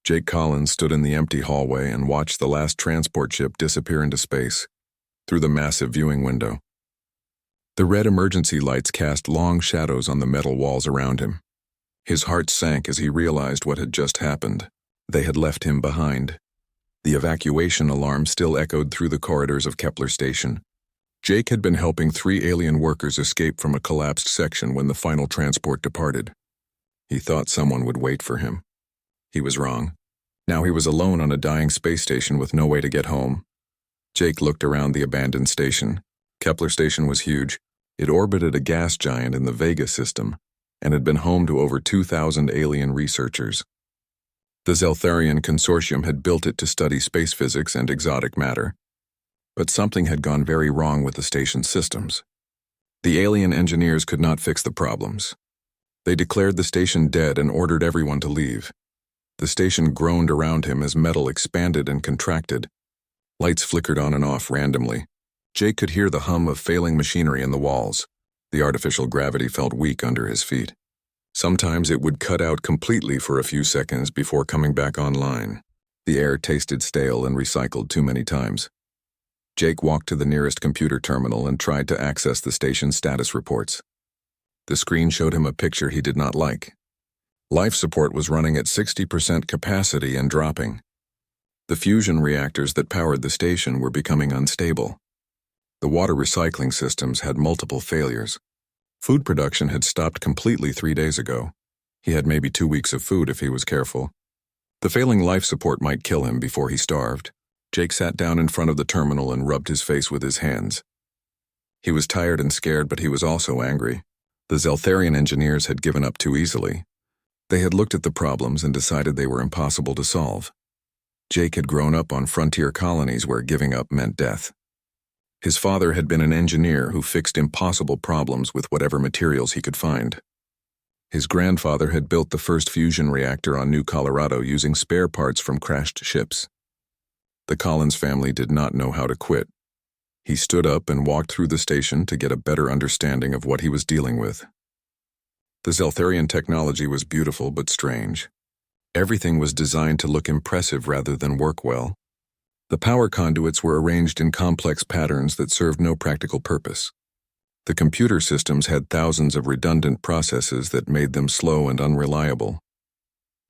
Jake Collins stood in the empty hallway and watched the last transport ship disappear into space through the massive viewing window. The red emergency lights cast long shadows on the metal walls around him. His heart sank as he realized what had just happened. They had left him behind. The evacuation alarm still echoed through the corridors of Kepler Station. Jake had been helping 3 alien workers escape from a collapsed section when the final transport departed. He thought someone would wait for him. He was wrong. Now he was alone on a dying space station with no way to get home. Jake looked around the abandoned station. Kepler Station was huge. It orbited a gas giant in the Vega system and had been home to over 2,000 alien researchers. The Zeltharian Consortium had built it to study space physics and exotic matter. But something had gone very wrong with the station's systems. The alien engineers could not fix the problems. They declared the station dead and ordered everyone to leave. The station groaned around him as metal expanded and contracted. Lights flickered on and off randomly. Jake could hear the hum of failing machinery in the walls. The artificial gravity felt weak under his feet. Sometimes it would cut out completely for a few seconds before coming back online. The air tasted stale and recycled too many times. Jake walked to the nearest computer terminal and tried to access the station's status reports. The screen showed him a picture he did not like. Life support was running at 60% capacity and dropping. The fusion reactors that powered the station were becoming unstable. The water recycling systems had multiple failures. Food production had stopped completely 3 days ago. He had maybe 2 weeks of food if he was careful. The failing life support might kill him before he starved. Jake sat down in front of the terminal and rubbed his face with his hands. He was tired and scared, but he was also angry. The Zeltharian engineers had given up too easily. They had looked at the problems and decided they were impossible to solve. Jake had grown up on frontier colonies where giving up meant death. His father had been an engineer who fixed impossible problems with whatever materials he could find. His grandfather had built the first fusion reactor on New Colorado using spare parts from crashed ships. The Collins family did not know how to quit. He stood up and walked through the station to get a better understanding of what he was dealing with. The Zeltharian technology was beautiful but strange. Everything was designed to look impressive rather than work well. The power conduits were arranged in complex patterns that served no practical purpose. The computer systems had thousands of redundant processes that made them slow and unreliable.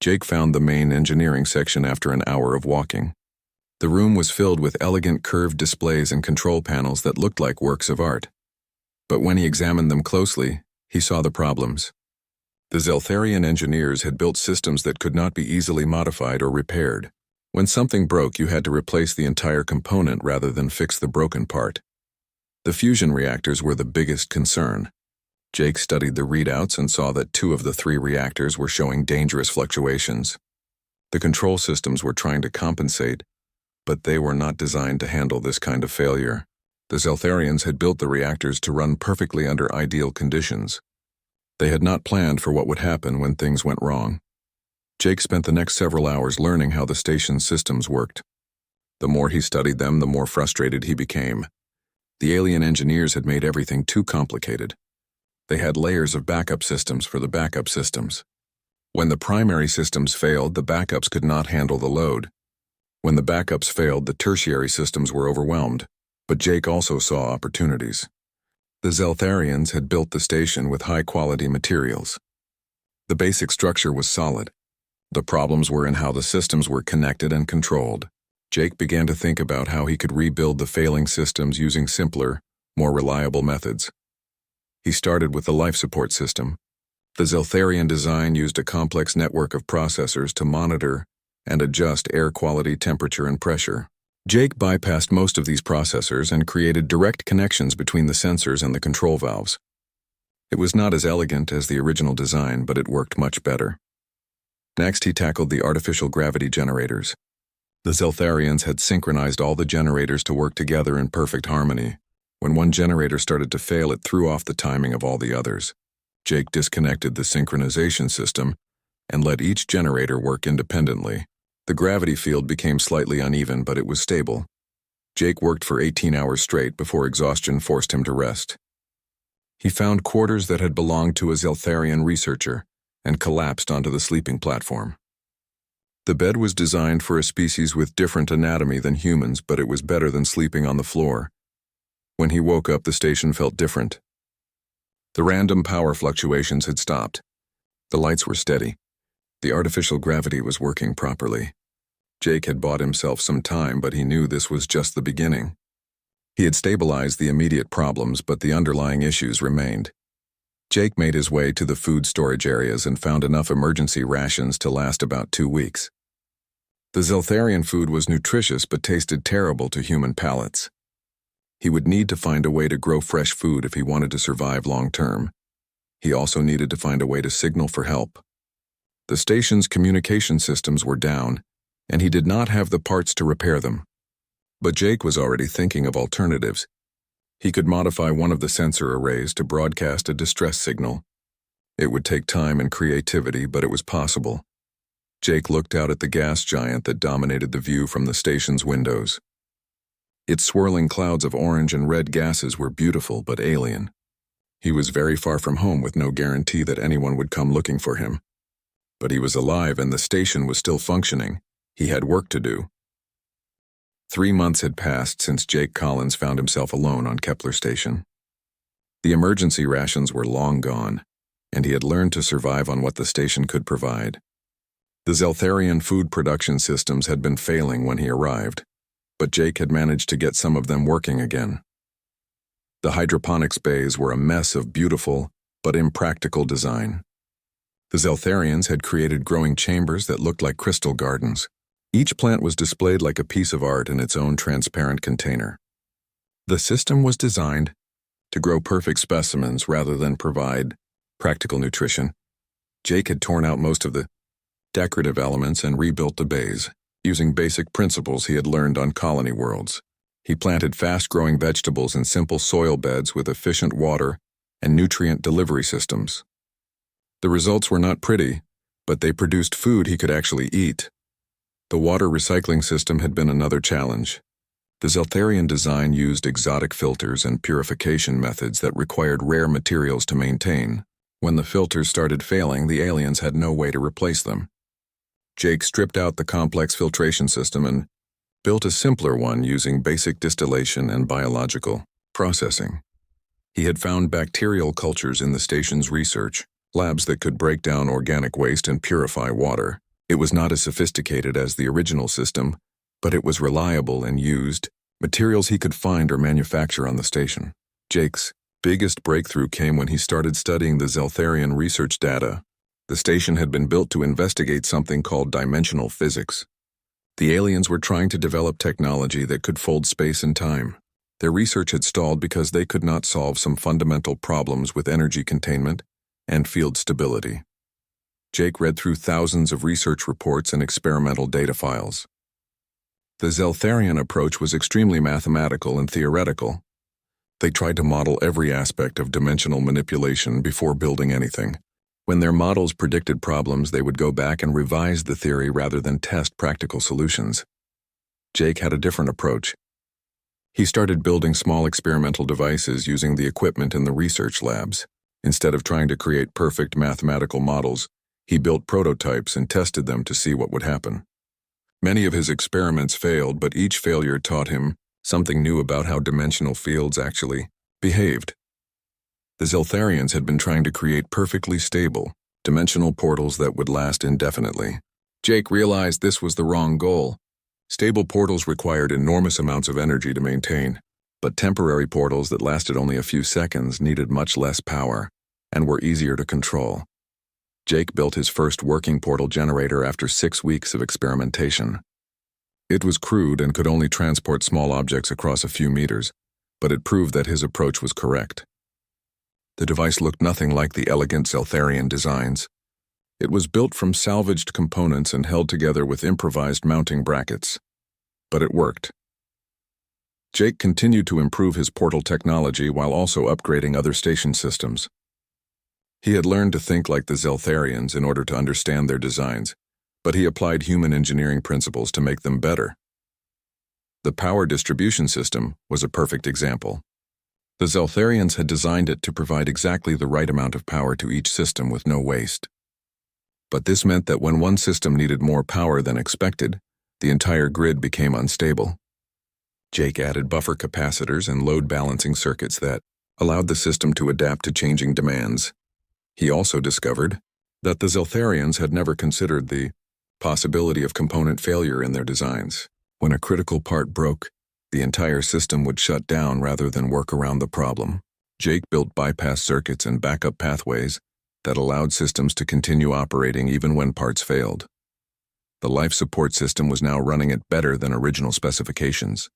Jake found the main engineering section after an hour of walking. The room was filled with elegant curved displays and control panels that looked like works of art. But when he examined them closely, he saw the problems. The Zeltharian engineers had built systems that could not be easily modified or repaired. When something broke, you had to replace the entire component rather than fix the broken part. The fusion reactors were the biggest concern. Jake studied the readouts and saw that 2 of the 3 reactors were showing dangerous fluctuations. The control systems were trying to compensate, but they were not designed to handle this kind of failure. The Zeltharians had built the reactors to run perfectly under ideal conditions. They had not planned for what would happen when things went wrong. Jake spent the next several hours learning how the station's systems worked. The more he studied them, the more frustrated he became. The alien engineers had made everything too complicated. They had layers of backup systems for the backup systems. When the primary systems failed, the backups could not handle the load. When the backups failed, the tertiary systems were overwhelmed. But Jake also saw opportunities. The Zeltharians had built the station with high-quality materials. The basic structure was solid. The problems were in how the systems were connected and controlled. Jake began to think about how he could rebuild the failing systems using simpler, more reliable methods. He started with the life support system. The Zeltharian design used a complex network of processors to monitor and adjust air quality, temperature, and pressure. Jake bypassed most of these processors and created direct connections between the sensors and the control valves. It was not as elegant as the original design, but it worked much better. Next, he tackled the artificial gravity generators. The Zeltharians had synchronized all the generators to work together in perfect harmony. When one generator started to fail, it threw off the timing of all the others. Jake disconnected the synchronization system and let each generator work independently. The gravity field became slightly uneven, but it was stable. Jake worked for 18 hours straight before exhaustion forced him to rest. He found quarters that had belonged to a Zeltharian researcher and collapsed onto the sleeping platform. The bed was designed for a species with different anatomy than humans, but it was better than sleeping on the floor. When he woke up, the station felt different. The random power fluctuations had stopped. The lights were steady. The artificial gravity was working properly. Jake had bought himself some time, but he knew this was just the beginning. He had stabilized the immediate problems, but the underlying issues remained. Jake made his way to the food storage areas and found enough emergency rations to last about 2 weeks. The Zeltharian food was nutritious but tasted terrible to human palates. He would need to find a way to grow fresh food if he wanted to survive long-term. He also needed to find a way to signal for help. The station's communication systems were down, and he did not have the parts to repair them. But Jake was already thinking of alternatives. He could modify one of the sensor arrays to broadcast a distress signal. It would take time and creativity, but it was possible. Jake looked out at the gas giant that dominated the view from the station's windows. Its swirling clouds of orange and red gases were beautiful but alien. He was very far from home with no guarantee that anyone would come looking for him. But he was alive and the station was still functioning. He had work to do. 3 months had passed since Jake Collins found himself alone on Kepler Station. The emergency rations were long gone, and he had learned to survive on what the station could provide. The Zeltharian food production systems had been failing when he arrived, but Jake had managed to get some of them working again. The hydroponics bays were a mess of beautiful but impractical design. The Zeltharians had created growing chambers that looked like crystal gardens. Each plant was displayed like a piece of art in its own transparent container. The system was designed to grow perfect specimens rather than provide practical nutrition. Jake had torn out most of the decorative elements and rebuilt the bays, using basic principles he had learned on colony worlds. He planted fast-growing vegetables in simple soil beds with efficient water and nutrient delivery systems. The results were not pretty, but they produced food he could actually eat. The water recycling system had been another challenge. The Zeltharian design used exotic filters and purification methods that required rare materials to maintain. When the filters started failing, the aliens had no way to replace them. Jake stripped out the complex filtration system and built a simpler one using basic distillation and biological processing. He had found bacterial cultures in the station's research, labs that could break down organic waste and purify water. It was not as sophisticated as the original system, but it was reliable and used materials he could find or manufacture on the station. Jake's biggest breakthrough came when he started studying the Zeltharian research data. The station had been built to investigate something called dimensional physics. The aliens were trying to develop technology that could fold space and time. Their research had stalled because they could not solve some fundamental problems with energy containment and field stability. Jake read through thousands of research reports and experimental data files. The Zeltharian approach was extremely mathematical and theoretical. They tried to model every aspect of dimensional manipulation before building anything. When their models predicted problems, they would go back and revise the theory rather than test practical solutions. Jake had a different approach. He started building small experimental devices using the equipment in the research labs. Instead of trying to create perfect mathematical models, he built prototypes and tested them to see what would happen. Many of his experiments failed, but each failure taught him something new about how dimensional fields actually behaved. The Zeltharians had been trying to create perfectly stable, dimensional portals that would last indefinitely. Jake realized this was the wrong goal. Stable portals required enormous amounts of energy to maintain, but temporary portals that lasted only a few seconds needed much less power and were easier to control. Jake built his first working portal generator after 6 weeks of experimentation. It was crude and could only transport small objects across a few meters, but it proved that his approach was correct. The device looked nothing like the elegant Zeltharian designs. It was built from salvaged components and held together with improvised mounting brackets. But it worked. Jake continued to improve his portal technology while also upgrading other station systems. He had learned to think like the Zeltharians in order to understand their designs, but he applied human engineering principles to make them better. The power distribution system was a perfect example. The Zeltharians had designed it to provide exactly the right amount of power to each system with no waste. But this meant that when one system needed more power than expected, the entire grid became unstable. Jake added buffer capacitors and load balancing circuits that allowed the system to adapt to changing demands. He also discovered that the Zeltharians had never considered the possibility of component failure in their designs. When a critical part broke, the entire system would shut down rather than work around the problem. Jake built bypass circuits and backup pathways that allowed systems to continue operating even when parts failed. The life support system was now running it better than original specifications.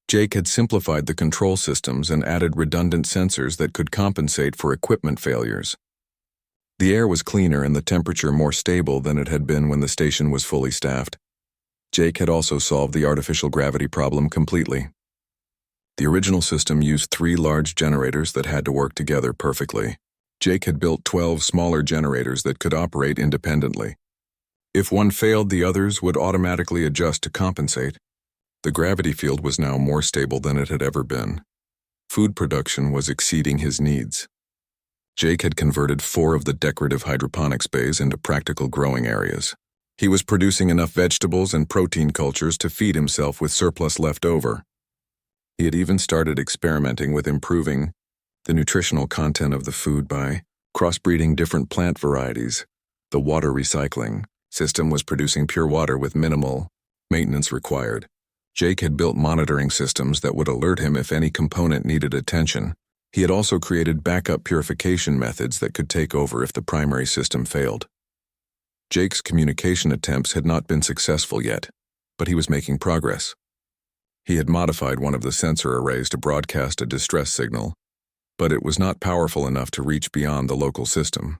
Jake had simplified the control systems and added redundant sensors that could compensate for equipment failures. The air was cleaner and the temperature more stable than it had been when the station was fully staffed. Jake had also solved the artificial gravity problem completely. The original system used 3 large generators that had to work together perfectly. Jake had built 12 smaller generators that could operate independently. If one failed, the others would automatically adjust to compensate. The gravity field was now more stable than it had ever been. Food production was exceeding his needs. Jake had converted 4 of the decorative hydroponics bays into practical growing areas. He was producing enough vegetables and protein cultures to feed himself with surplus left over. He had even started experimenting with improving the nutritional content of the food by crossbreeding different plant varieties. The water recycling system was producing pure water with minimal maintenance required. Jake had built monitoring systems that would alert him if any component needed attention. He had also created backup purification methods that could take over if the primary system failed. Jake's communication attempts had not been successful yet, but he was making progress. He had modified one of the sensor arrays to broadcast a distress signal, but it was not powerful enough to reach beyond the local system.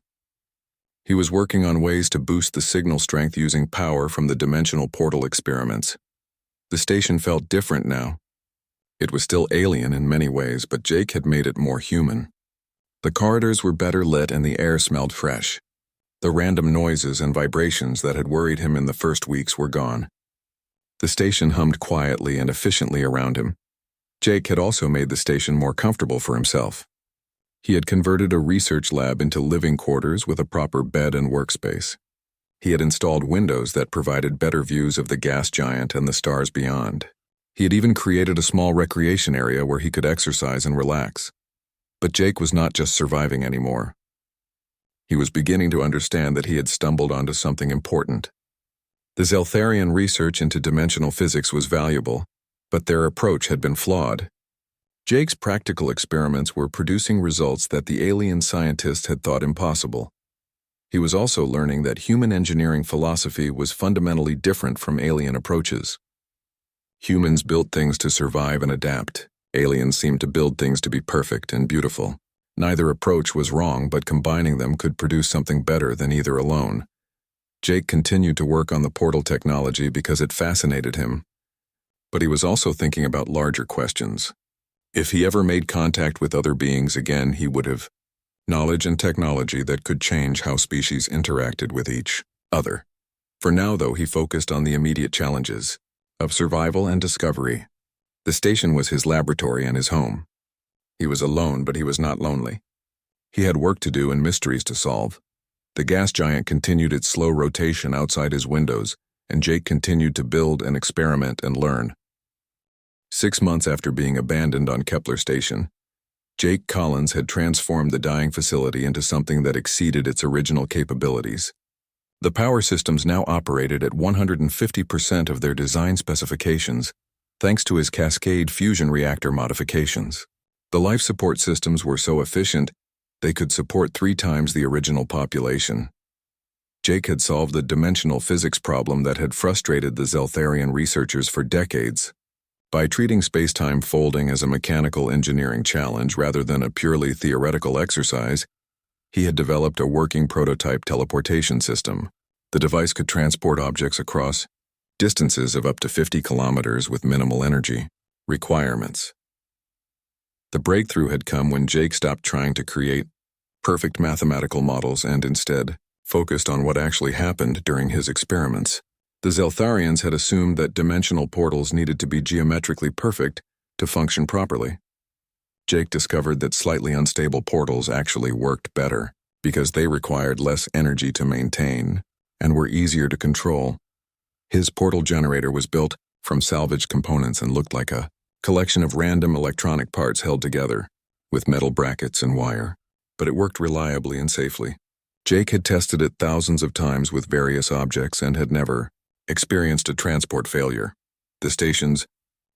He was working on ways to boost the signal strength using power from the dimensional portal experiments. The station felt different now. It was still alien in many ways, but Jake had made it more human. The corridors were better lit and the air smelled fresh. The random noises and vibrations that had worried him in the first weeks were gone. The station hummed quietly and efficiently around him. Jake had also made the station more comfortable for himself. He had converted a research lab into living quarters with a proper bed and workspace. He had installed windows that provided better views of the gas giant and the stars beyond. He had even created a small recreation area where he could exercise and relax. But Jake was not just surviving anymore. He was beginning to understand that he had stumbled onto something important. The Zeltharian research into dimensional physics was valuable, but their approach had been flawed. Jake's practical experiments were producing results that the alien scientists had thought impossible. He was also learning that human engineering philosophy was fundamentally different from alien approaches. Humans built things to survive and adapt. Aliens seemed to build things to be perfect and beautiful. Neither approach was wrong, but combining them could produce something better than either alone. Jake continued to work on the portal technology because it fascinated him. But he was also thinking about larger questions. If he ever made contact with other beings again, he would have knowledge and technology that could change how species interacted with each other. For now, though, he focused on the immediate challenges of survival and discovery. The station was his laboratory and his home. He was alone, but he was not lonely. He had work to do and mysteries to solve. The gas giant continued its slow rotation outside his windows, and Jake continued to build and experiment and learn. 6 months after being abandoned on Kepler Station, Jake Collins had transformed the dying facility into something that exceeded its original capabilities. The power systems now operated at 150% of their design specifications, thanks to his cascade fusion reactor modifications. The life support systems were so efficient, they could support 3 times the original population. Jake had solved the dimensional physics problem that had frustrated the Zeltharian researchers for decades. By treating space-time folding as a mechanical engineering challenge rather than a purely theoretical exercise, he had developed a working prototype teleportation system. The device could transport objects across distances of up to 50 kilometers with minimal energy requirements. The breakthrough had come when Jake stopped trying to create perfect mathematical models and instead focused on what actually happened during his experiments. The Zeltharians had assumed that dimensional portals needed to be geometrically perfect to function properly. Jake discovered that slightly unstable portals actually worked better. because they required less energy to maintain and were easier to control. His portal generator was built from salvaged components and looked like a collection of random electronic parts held together with metal brackets and wire, but it worked reliably and safely. Jake had tested it thousands of times with various objects and had never experienced a transport failure. The station's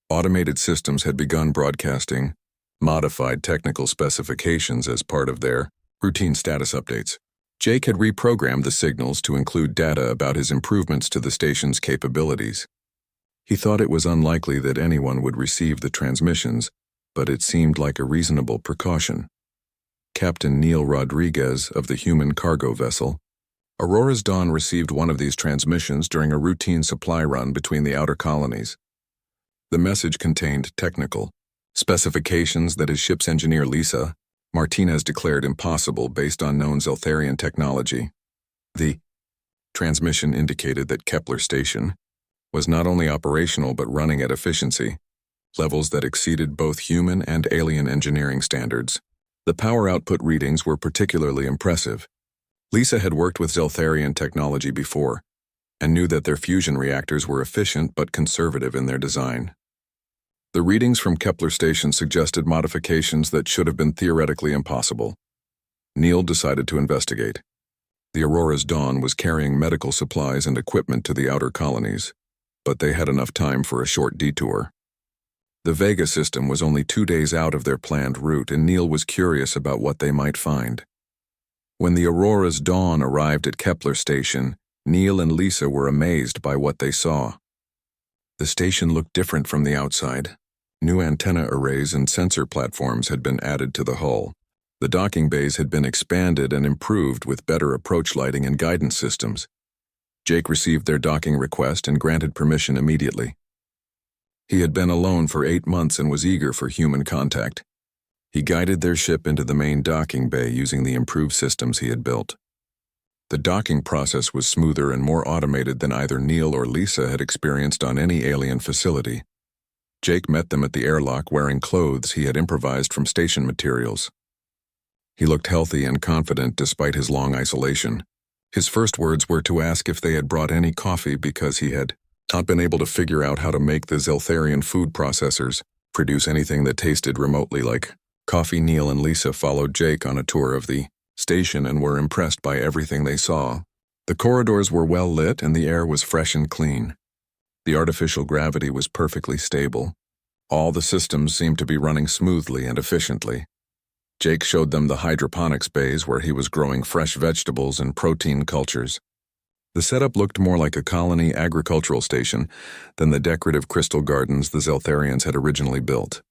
automated systems had begun broadcasting modified technical specifications as part of their routine status updates. Jake had reprogrammed the signals to include data about his improvements to the station's capabilities. He thought it was unlikely that anyone would receive the transmissions, but it seemed like a reasonable precaution. Captain Neil Rodriguez of the human cargo vessel Aurora's Dawn received one of these transmissions during a routine supply run between the outer colonies. The message contained technical specifications that his ship's engineer Lisa Martinez declared impossible based on known Zeltharian technology. The transmission indicated that Kepler station was not only operational but running at efficiency levels that exceeded both human and alien engineering standards. The power output readings were particularly impressive. Lisa had worked with Zeltharian technology before and knew that their fusion reactors were efficient but conservative in their design. The readings from Kepler station suggested modifications that should have been theoretically impossible. Neil decided to investigate. The Aurora's Dawn was carrying medical supplies and equipment to the outer colonies, but they had enough time for a short detour. The Vega system was only 2 days out of their planned route, and Neil was curious about what they might find. When the Aurora's Dawn arrived at Kepler station, Neil and Lisa were amazed by what they saw. The station looked different from the outside. New antenna arrays and sensor platforms had been added to the hull. The docking bays had been expanded and improved with better approach lighting and guidance systems. Jake received their docking request and granted permission immediately. He had been alone for 8 months and was eager for human contact. He guided their ship into the main docking bay using the improved systems he had built. The docking process was smoother and more automated than either Neil or Lisa had experienced on any alien facility. Jake met them at the airlock wearing clothes he had improvised from station materials. He looked healthy and confident despite his long isolation. His first words were to ask if they had brought any coffee because he had not been able to figure out how to make the Zeltharian food processors produce anything that tasted remotely like coffee. Neil and Lisa followed Jake on a tour of the station and were impressed by everything they saw. The corridors were well lit and the air was fresh and clean. The artificial gravity was perfectly stable. All the systems seemed to be running smoothly and efficiently. Jake showed them the hydroponics bays where he was growing fresh vegetables and protein cultures. The setup looked more like a colony agricultural station than the decorative crystal gardens the Zeltharians had originally built.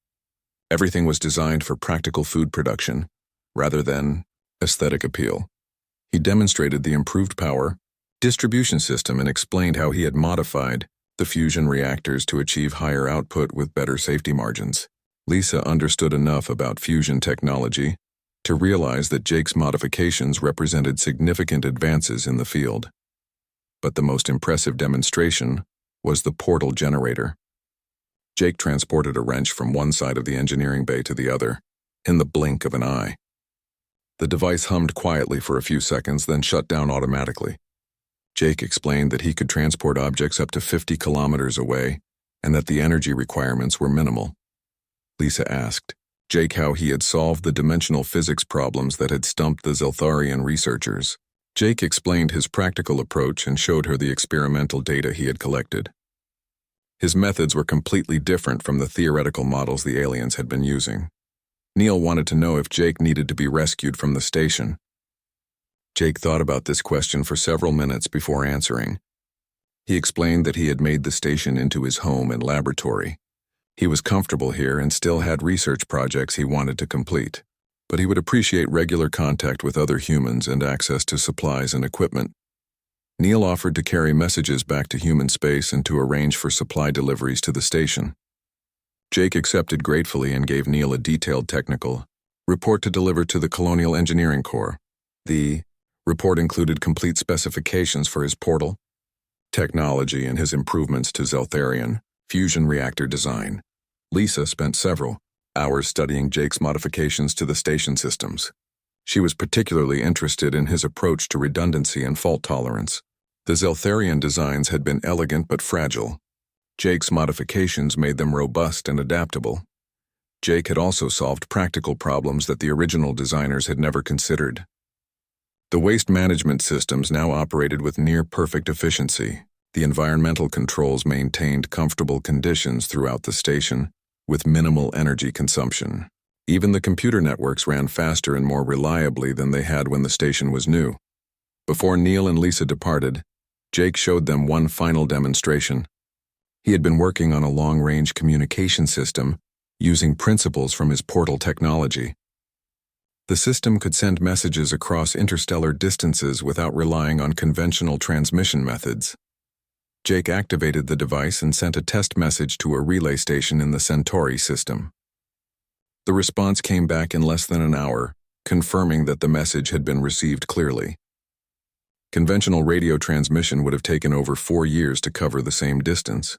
Everything was designed for practical food production, rather than aesthetic appeal. He demonstrated the improved power distribution system and explained how he had modified the fusion reactors to achieve higher output with better safety margins. Lisa understood enough about fusion technology to realize that Jake's modifications represented significant advances in the field. But the most impressive demonstration was the portal generator. Jake transported a wrench from one side of the engineering bay to the other, in the blink of an eye. The device hummed quietly for a few seconds, then shut down automatically. Jake explained that he could transport objects up to 50 kilometers away and that the energy requirements were minimal. Lisa asked Jake how he had solved the dimensional physics problems that had stumped the Zeltharian researchers. Jake explained his practical approach and showed her the experimental data he had collected. His methods were completely different from the theoretical models the aliens had been using. Neil wanted to know if Jake needed to be rescued from the station. Jake thought about this question for several minutes before answering. He explained that he had made the station into his home and laboratory. He was comfortable here and still had research projects he wanted to complete, but he would appreciate regular contact with other humans and access to supplies and equipment. Neil offered to carry messages back to human space and to arrange for supply deliveries to the station. Jake accepted gratefully and gave Neil a detailed technical report to deliver to the Colonial Engineering Corps. The report included complete specifications for his portal, technology, and his improvements to Zeltharian fusion reactor design. Lisa spent several hours studying Jake's modifications to the station systems. She was particularly interested in his approach to redundancy and fault tolerance. The Zeltharian designs had been elegant but fragile. Jake's modifications made them robust and adaptable. Jake had also solved practical problems that the original designers had never considered. The waste management systems now operated with near-perfect efficiency. The environmental controls maintained comfortable conditions throughout the station, with minimal energy consumption. Even the computer networks ran faster and more reliably than they had when the station was new. Before Neil and Lisa departed, Jake showed them one final demonstration. He had been working on a long-range communication system using principles from his portal technology. The system could send messages across interstellar distances without relying on conventional transmission methods. Jake activated the device and sent a test message to a relay station in the Centauri system. The response came back in less than an hour, confirming that the message had been received clearly. Conventional radio transmission would have taken over 4 years to cover the same distance.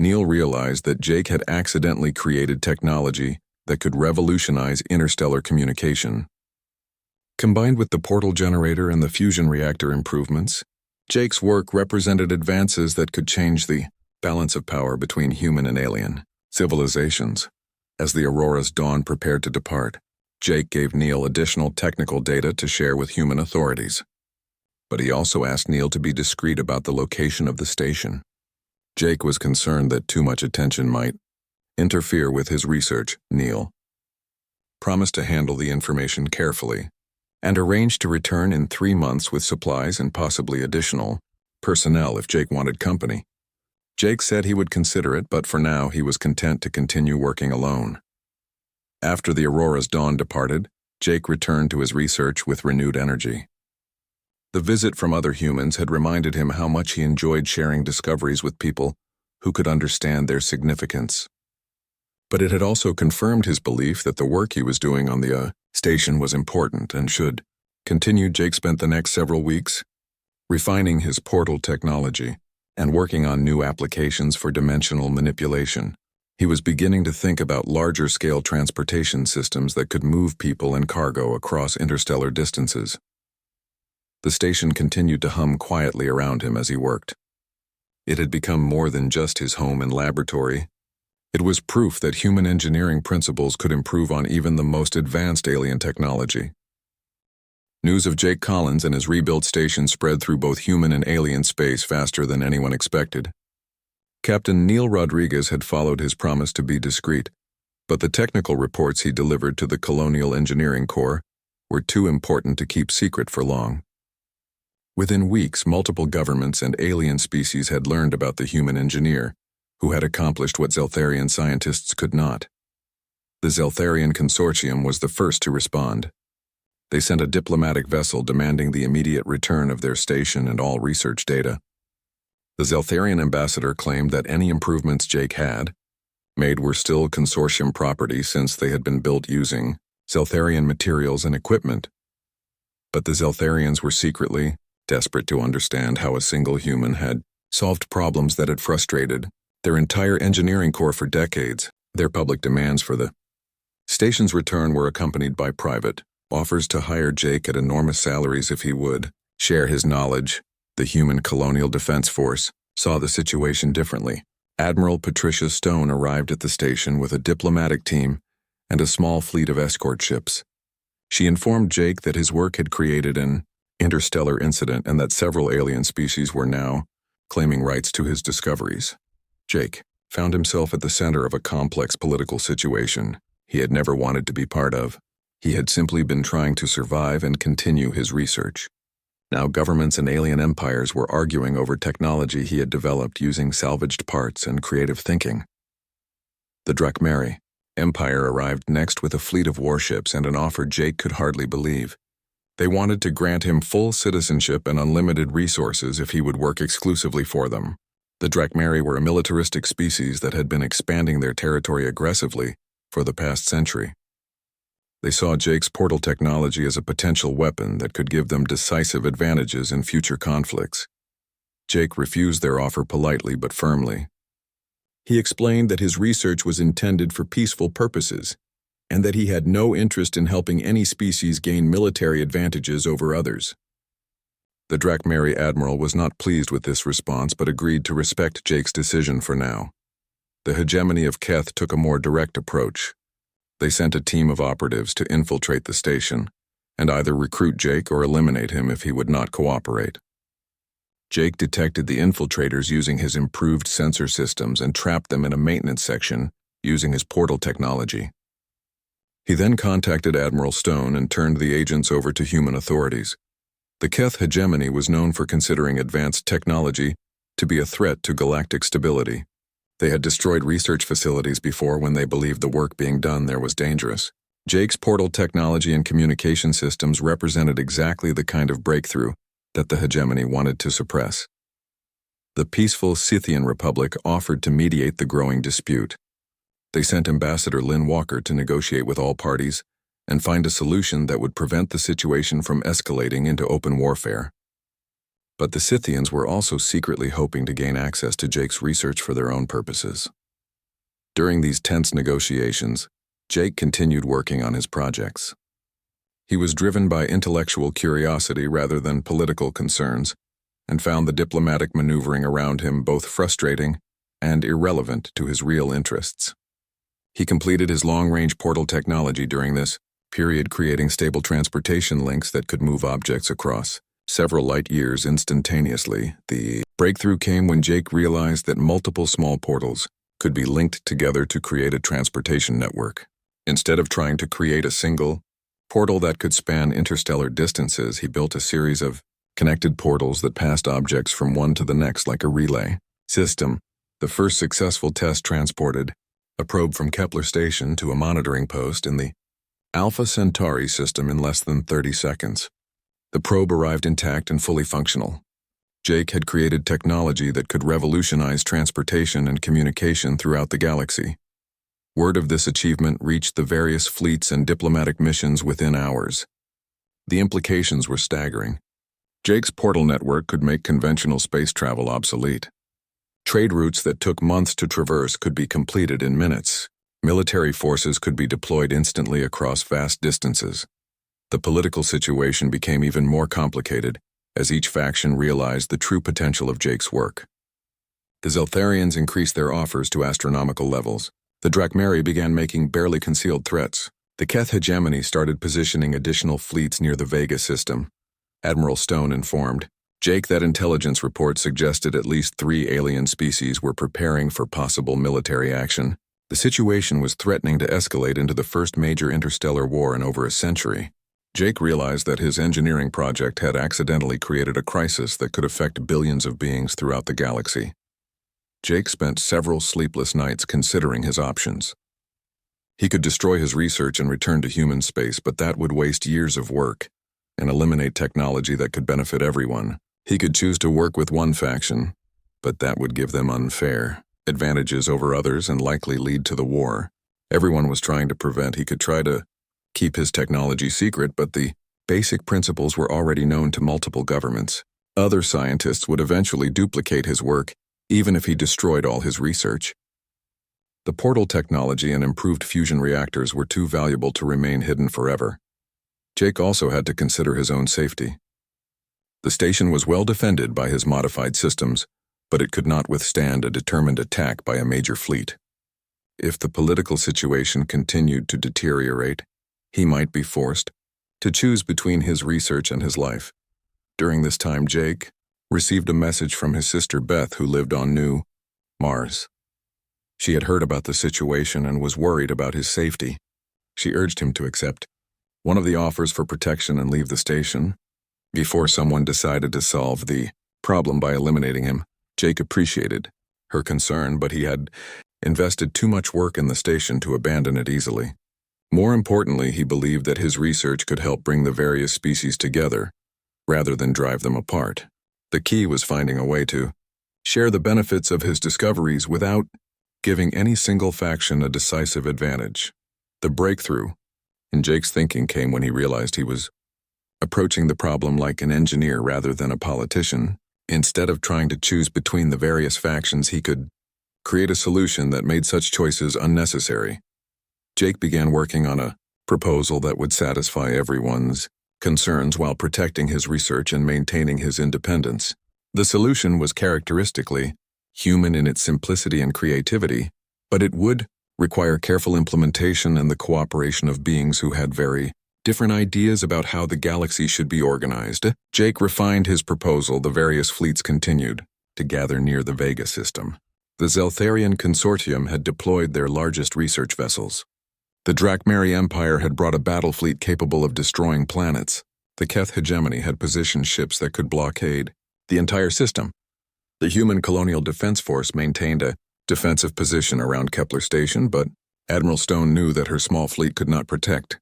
Neil realized that Jake had accidentally created technology that could revolutionize interstellar communication. Combined with the portal generator and the fusion reactor improvements, Jake's work represented advances that could change the balance of power between human and alien civilizations. As the Aurora's dawn prepared to depart, Jake gave Neil additional technical data to share with human authorities. But he also asked Neil to be discreet about the location of the station. Jake was concerned that too much attention might interfere with his research. Neil promised to handle the information carefully and arranged to return in 3 months with supplies and possibly additional personnel if Jake wanted company. Jake said he would consider it, but for now he was content to continue working alone. After the Aurora's dawn departed, Jake returned to his research with renewed energy. The visit from other humans had reminded him how much he enjoyed sharing discoveries with people who could understand their significance. But it had also confirmed his belief that the work he was doing on the station was important and should continue. Jake spent the next several weeks refining his portal technology and working on new applications for dimensional manipulation. He was beginning to think about larger-scale transportation systems that could move people and cargo across interstellar distances. The station continued to hum quietly around him as he worked. It had become more than just his home and laboratory. It was proof that human engineering principles could improve on even the most advanced alien technology. News of Jake Collins and his rebuilt station spread through both human and alien space faster than anyone expected. Captain Neil Rodriguez had followed his promise to be discreet, but the technical reports he delivered to the Colonial Engineering Corps were too important to keep secret for long. Within weeks, multiple governments and alien species had learned about the human engineer, who had accomplished what Zeltharian scientists could not. The Zeltharian Consortium was the first to respond. They sent a diplomatic vessel demanding the immediate return of their station and all research data. The Zeltharian ambassador claimed that any improvements Jake had made were still consortium property since they had been built using Zeltharian materials and equipment. But the Zeltharians were secretly desperate to understand how a single human had solved problems that had frustrated their entire engineering corps for decades. Their public demands for the station's return were accompanied by private offers to hire Jake at enormous salaries if he would share his knowledge. The human Colonial Defense Force saw the situation differently. Admiral Patricia Stone arrived at the station with a diplomatic team and a small fleet of escort ships. She informed Jake that his work had created an interstellar incident and that several alien species were now claiming rights to his discoveries. Jake found himself at the center of a complex political situation he had never wanted to be part of. He had simply been trying to survive and continue his research. Now governments and alien empires were arguing over technology he had developed using salvaged parts and creative thinking. The Drakmari Empire arrived next with a fleet of warships and an offer Jake could hardly believe. They wanted to grant him full citizenship and unlimited resources if he would work exclusively for them. The Drakmari were a militaristic species that had been expanding their territory aggressively for the past century. They saw Jake's portal technology as a potential weapon that could give them decisive advantages in future conflicts. Jake refused their offer politely but firmly. He explained that his research was intended for peaceful purposes. and that he had no interest in helping any species gain military advantages over others. The Drakmari admiral was not pleased with this response but agreed to respect Jake's decision for now. The hegemony of Keth took a more direct approach. They sent a team of operatives to infiltrate the station and either recruit Jake or eliminate him if he would not cooperate. Jake detected the infiltrators using his improved sensor systems and trapped them in a maintenance section using his portal technology. He then contacted Admiral Stone and turned the agents over to human authorities. The Keth hegemony was known for considering advanced technology to be a threat to galactic stability. They had destroyed research facilities before when they believed the work being done there was dangerous. Jake's portal technology and communication systems represented exactly the kind of breakthrough that the hegemony wanted to suppress. The peaceful Scythian Republic offered to mediate the growing dispute. They sent Ambassador Lynn Walker to negotiate with all parties and find a solution that would prevent the situation from escalating into open warfare. But the Scythians were also secretly hoping to gain access to Jake's research for their own purposes. During these tense negotiations, Jake continued working on his projects. He was driven by intellectual curiosity rather than political concerns, and found the diplomatic maneuvering around him both frustrating and irrelevant to his real interests. He completed his long-range portal technology during this period, creating stable transportation links that could move objects across several light years instantaneously. The breakthrough came when Jake realized that multiple small portals could be linked together to create a transportation network. Instead of trying to create a single portal that could span interstellar distances, he built a series of connected portals that passed objects from one to the next like a relay system. The first successful test transported a probe from Kepler station to a monitoring post in the Alpha Centauri system in less than 30 seconds. The probe arrived intact and fully functional. Jake had created technology that could revolutionize transportation and communication throughout the galaxy. Word of this achievement reached the various fleets and diplomatic missions within hours. The implications were staggering. Jake's portal network could make conventional space travel obsolete. Trade routes that took months to traverse could be completed in minutes. Military forces could be deployed instantly across vast distances. The political situation became even more complicated as each faction realized the true potential of Jake's work. The Zeltharians increased their offers to astronomical levels. The Drakmari began making barely concealed threats. The Keth hegemony started positioning additional fleets near the Vega system. Admiral Stone informed Jake that intelligence reports suggested at least 3 alien species were preparing for possible military action. The situation was threatening to escalate into the first major interstellar war in over a century. Jake realized that his engineering project had accidentally created a crisis that could affect billions of beings throughout the galaxy. Jake spent several sleepless nights considering his options. He could destroy his research and return to human space, but that would waste years of work and eliminate technology that could benefit everyone. He could choose to work with one faction, but that would give them unfair advantages over others and likely lead to the war everyone was trying to prevent. He could try to keep his technology secret, but the basic principles were already known to multiple governments. Other scientists would eventually duplicate his work, even if he destroyed all his research. The portal technology and improved fusion reactors were too valuable to remain hidden forever. Jake also had to consider his own safety. The station was well defended by his modified systems, but it could not withstand a determined attack by a major fleet. If the political situation continued to deteriorate, he might be forced to choose between his research and his life. During this time, Jake received a message from his sister Beth, who lived on New Mars. She had heard about the situation and was worried about his safety. She urged him to accept one of the offers for protection and leave the station before someone decided to solve the problem by eliminating him. Jake appreciated her concern, but he had invested too much work in the station to abandon it easily. More importantly, he believed that his research could help bring the various species together, rather than drive them apart. The key was finding a way to share the benefits of his discoveries without giving any single faction a decisive advantage. The breakthrough in Jake's thinking came when he realized he was approaching the problem like an engineer rather than a politician. Instead of trying to choose between the various factions, he could create a solution that made such choices unnecessary. Jake began working on a proposal that would satisfy everyone's concerns while protecting his research and maintaining his independence. The solution was characteristically human in its simplicity and creativity, but it would require careful implementation and the cooperation of beings who had very different ideas about how the galaxy should be organized. Jake refined his proposal. The various fleets continued to gather near the Vega system. The Zeltharian consortium had deployed their largest research vessels. The Drakmari Empire had brought a battle fleet capable of destroying planets. The Keth hegemony had positioned ships that could blockade the entire system. The human colonial defense force maintained a defensive position around Kepler Station, but Admiral Stone knew that her small fleet could not protect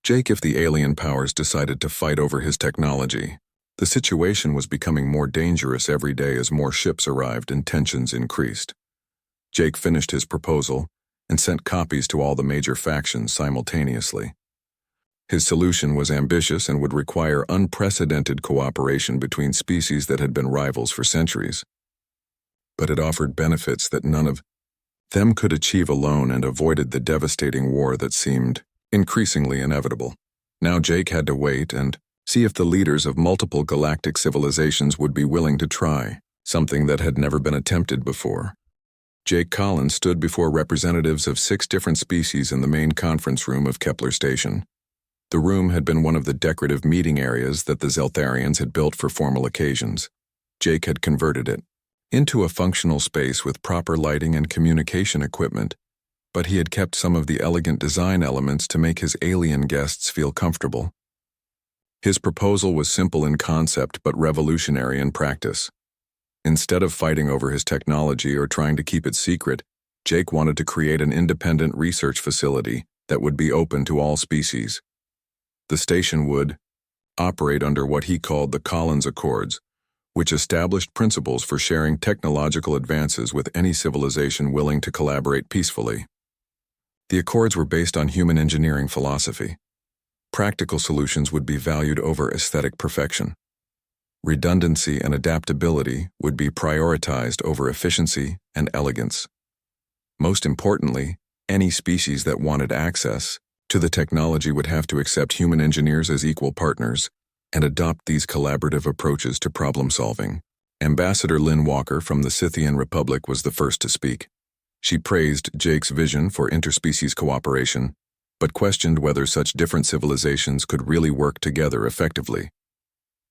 Jake if the alien powers decided to fight over his technology. The situation was becoming more dangerous every day as more ships arrived and tensions increased. Jake finished his proposal and sent copies to all the major factions simultaneously. His solution was ambitious and would require unprecedented cooperation between species that had been rivals for centuries. But it offered benefits that none of them could achieve alone and avoided the devastating war that seemed increasingly inevitable. Now Jake had to wait and see if the leaders of multiple galactic civilizations would be willing to try something that had never been attempted before. Jake Collins stood before representatives of 6 different species in the main conference room of Kepler Station. The room had been one of the decorative meeting areas that the Zeltharians had built for formal occasions. Jake had converted it into a functional space with proper lighting and communication equipment, but he had kept some of the elegant design elements to make his alien guests feel comfortable. His proposal was simple in concept but revolutionary in practice. Instead of fighting over his technology or trying to keep it secret, Jake wanted to create an independent research facility that would be open to all species. The station would operate under what he called the Collins Accords, which established principles for sharing technological advances with any civilization willing to collaborate peacefully. The Accords were based on human engineering philosophy. Practical solutions would be valued over aesthetic perfection. Redundancy and adaptability would be prioritized over efficiency and elegance. Most importantly, any species that wanted access to the technology would have to accept human engineers as equal partners and adopt these collaborative approaches to problem solving. Ambassador Lynn Walker from the Scythian Republic was the first to speak. She praised Jake's vision for interspecies cooperation, but questioned whether such different civilizations could really work together effectively.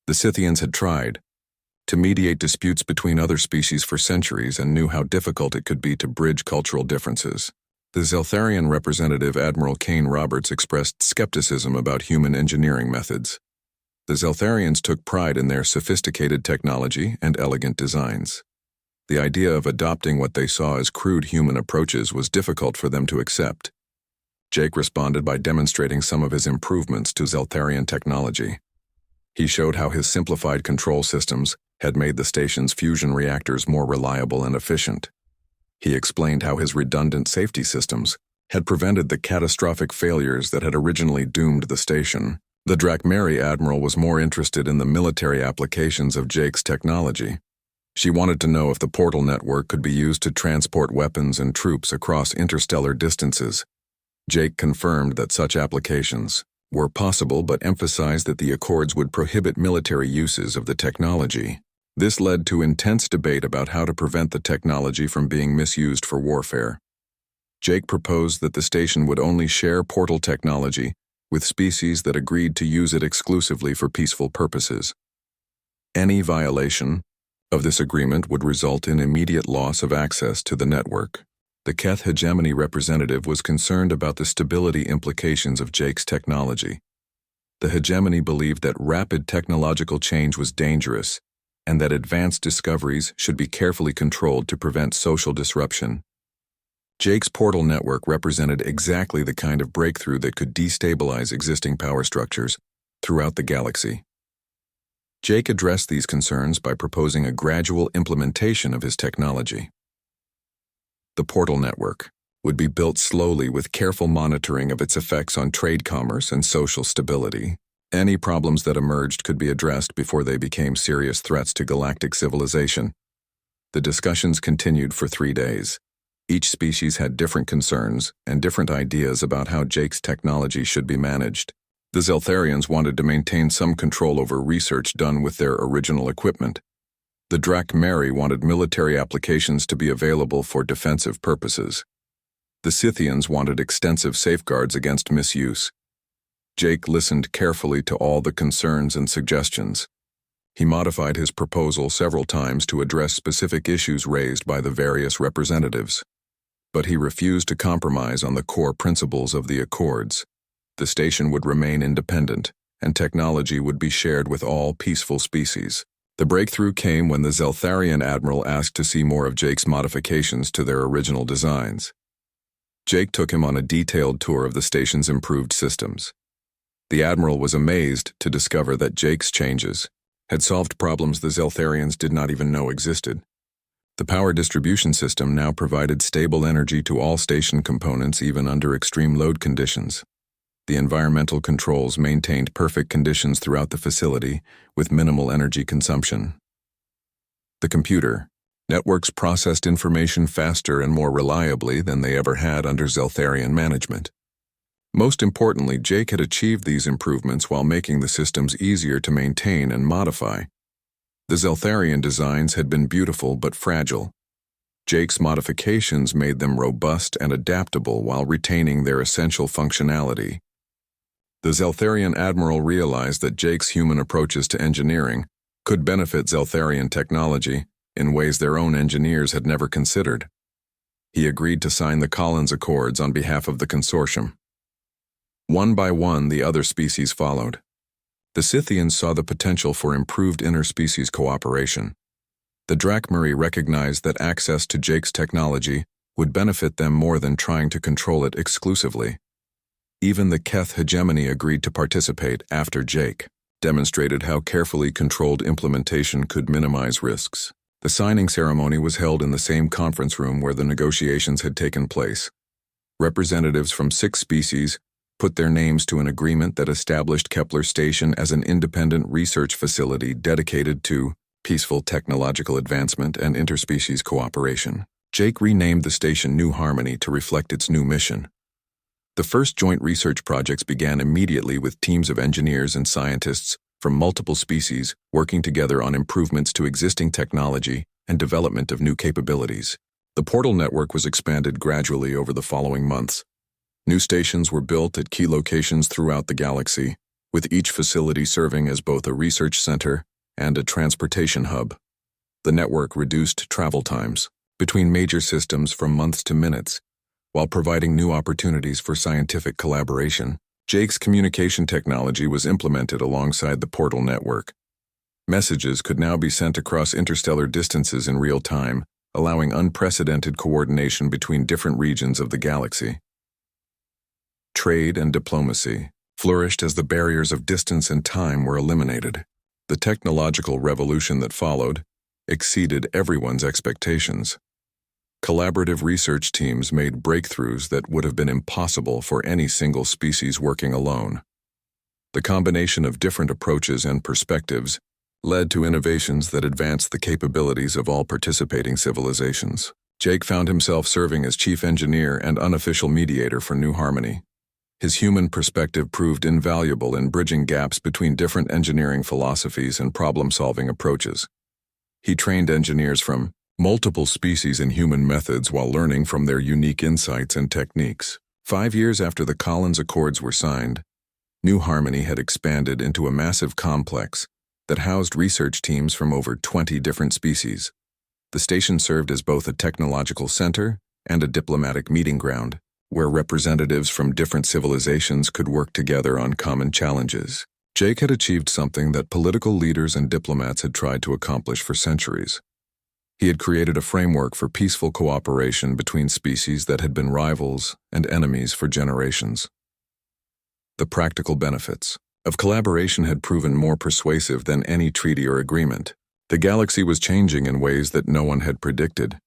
The Scythians had tried to mediate disputes between other species for centuries and knew how difficult it could be to bridge cultural differences. The Zeltharian representative Admiral Kane Roberts expressed skepticism about human engineering methods. The Zeltharians took pride in their sophisticated technology and elegant designs. The idea of adopting what they saw as crude human approaches was difficult for them to accept. Jake responded by demonstrating some of his improvements to Zeltharian technology. He showed how his simplified control systems had made the station's fusion reactors more reliable and efficient. He explained how his redundant safety systems had prevented the catastrophic failures that had originally doomed the station. The Drakmari admiral was more interested in the military applications of Jake's technology. She wanted to know if the portal network could be used to transport weapons and troops across interstellar distances. Jake confirmed that such applications were possible but emphasized that the Accords would prohibit military uses of the technology. This led to intense debate about how to prevent the technology from being misused for warfare. Jake proposed that the station would only share portal technology with species that agreed to use it exclusively for peaceful purposes. Any violation of this agreement would result in immediate loss of access to the network. The Keth hegemony representative was concerned about the stability implications of Jake's technology. The hegemony believed that rapid technological change was dangerous and that advanced discoveries should be carefully controlled to prevent social disruption. Jake's portal network represented exactly the kind of breakthrough that could destabilize existing power structures throughout the galaxy. Jake addressed these concerns by proposing a gradual implementation of his technology. The portal network would be built slowly with careful monitoring of its effects on trade commerce and social stability. Any problems that emerged could be addressed before they became serious threats to galactic civilization. The discussions continued for 3 days. Each species had different concerns and different ideas about how Jake's technology should be managed. The Zeltharians wanted to maintain some control over research done with their original equipment. The Drakmeri wanted military applications to be available for defensive purposes. The Scythians wanted extensive safeguards against misuse. Jake listened carefully to all the concerns and suggestions. He modified his proposal several times to address specific issues raised by the various representatives. But he refused to compromise on the core principles of the Accords. The station would remain independent, and technology would be shared with all peaceful species. The breakthrough came when the Zeltharian admiral asked to see more of Jake's modifications to their original designs. Jake took him on a detailed tour of the station's improved systems. The admiral was amazed to discover that Jake's changes had solved problems the Zeltharians did not even know existed. The power distribution system now provided stable energy to all station components even under extreme load conditions. The environmental controls maintained perfect conditions throughout the facility with minimal energy consumption. The computer networks processed information faster and more reliably than they ever had under Zeltharian management. Most importantly, Jake had achieved these improvements while making the systems easier to maintain and modify. The Zeltharian designs had been beautiful but fragile. Jake's modifications made them robust and adaptable while retaining their essential functionality. The Zeltharian admiral realized that Jake's human approaches to engineering could benefit Zeltharian technology in ways their own engineers had never considered. He agreed to sign the Collins Accords on behalf of the consortium. One by one, the other species followed. The Scythians saw the potential for improved interspecies cooperation. The Drakmeri recognized that access to Jake's technology would benefit them more than trying to control it exclusively. Even the Keth hegemony agreed to participate after Jake demonstrated how carefully controlled implementation could minimize risks. The signing ceremony was held in the same conference room where the negotiations had taken place. Representatives from 6 species put their names to an agreement that established Kepler Station as an independent research facility dedicated to peaceful technological advancement and interspecies cooperation. Jake renamed the station New Harmony to reflect its new mission. The first joint research projects began immediately with teams of engineers and scientists from multiple species working together on improvements to existing technology and development of new capabilities. The portal network was expanded gradually over the following months. New stations were built at key locations throughout the galaxy, with each facility serving as both a research center and a transportation hub. The network reduced travel times between major systems from months to minutes, while providing new opportunities for scientific collaboration. Jake's communication technology was implemented alongside the portal network. Messages could now be sent across interstellar distances in real time, allowing unprecedented coordination between different regions of the galaxy. Trade and diplomacy flourished as the barriers of distance and time were eliminated. The technological revolution that followed exceeded everyone's expectations. Collaborative research teams made breakthroughs that would have been impossible for any single species working alone. The combination of different approaches and perspectives led to innovations that advanced the capabilities of all participating civilizations. Jake found himself serving as chief engineer and unofficial mediator for New Harmony. His human perspective proved invaluable in bridging gaps between different engineering philosophies and problem-solving approaches. He trained engineers from multiple species in human methods while learning from their unique insights and techniques. 5 years after the Collins Accords were signed, New Harmony had expanded into a massive complex that housed research teams from over 20 different species. The station served as both a technological center and a diplomatic meeting ground, where representatives from different civilizations could work together on common challenges. Jake had achieved something that political leaders and diplomats had tried to accomplish for centuries. He had created a framework for peaceful cooperation between species that had been rivals and enemies for generations. The practical benefits of collaboration had proven more persuasive than any treaty or agreement. The galaxy was changing in ways that no one had predicted.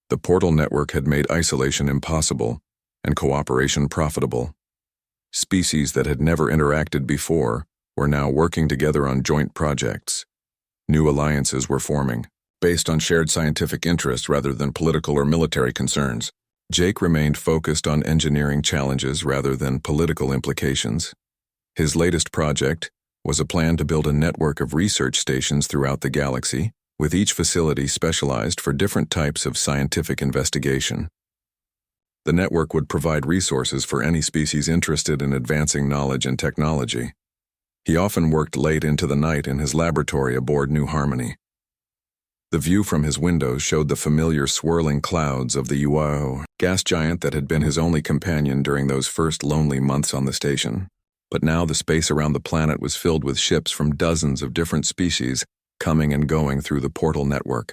The portal network had made isolation impossible and cooperation profitable. Species that had never interacted before were now working together on joint projects. New alliances were forming, based on shared scientific interest rather than political or military concerns. Jake remained focused on engineering challenges rather than political implications. His latest project was a plan to build a network of research stations throughout the galaxy, with each facility specialized for different types of scientific investigation. The network would provide resources for any species interested in advancing knowledge and technology. He often worked late into the night in his laboratory aboard New Harmony. The view from his windows showed the familiar swirling clouds of the UAO gas giant that had been his only companion during those first lonely months on the station. But now the space around the planet was filled with ships from dozens of different species coming and going through the portal network.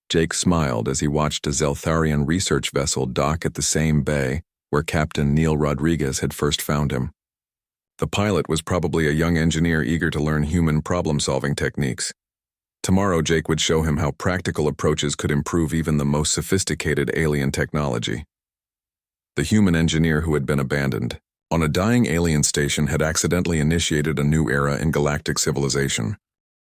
Jake smiled as he watched a Zeltharian research vessel dock at the same bay where Captain Neil Rodriguez had first found him. The pilot was probably a young engineer eager to learn human problem-solving techniques. Tomorrow, Jake would show him how practical approaches could improve even the most sophisticated alien technology. The human engineer who had been abandoned on a dying alien station had accidentally initiated a new era in galactic civilization.